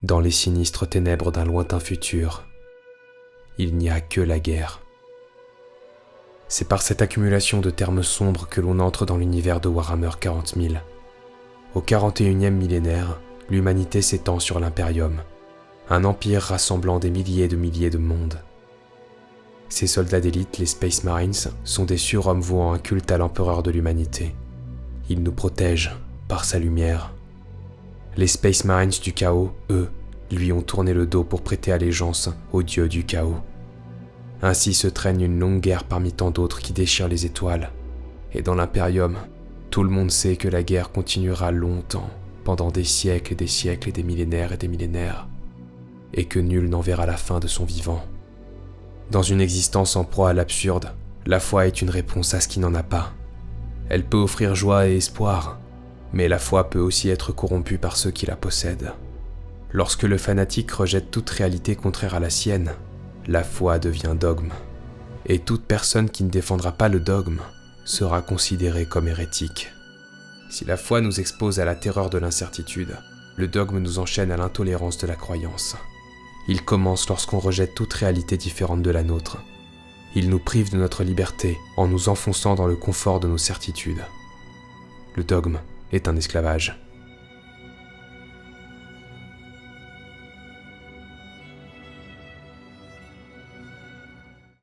Dans les sinistres ténèbres d'un lointain futur, il n'y a que la guerre. C'est par cette accumulation de termes sombres que l'on entre dans l'univers de Warhammer 40 000. Au 41e millénaire, l'humanité s'étend sur l'Imperium, un empire rassemblant des milliers de mondes. Ces soldats d'élite, les Space Marines, sont des surhommes vouant un culte à l'empereur de l'humanité. Ils nous protègent par sa lumière. Les Space Marines du chaos, eux, lui ont tourné le dos pour prêter allégeance au dieu du chaos. Ainsi se traîne une longue guerre parmi tant d'autres qui déchirent les étoiles. Et dans l'Imperium, tout le monde sait que la guerre continuera longtemps, pendant des siècles et des millénaires, et que nul n'en verra la fin de son vivant. Dans une existence en proie à l'absurde, la foi est une réponse à ce qui n'en a pas. Elle peut offrir joie et espoir, mais la foi peut aussi être corrompue par ceux qui la possèdent. Lorsque le fanatique rejette toute réalité contraire à la sienne, la foi devient dogme. Et toute personne qui ne défendra pas le dogme sera considérée comme hérétique. Si la foi nous expose à la terreur de l'incertitude, le dogme nous enchaîne à l'intolérance de la croyance. Il commence lorsqu'on rejette toute réalité différente de la nôtre. Il nous prive de notre liberté en nous enfonçant dans le confort de nos certitudes. Le dogme est un esclavage.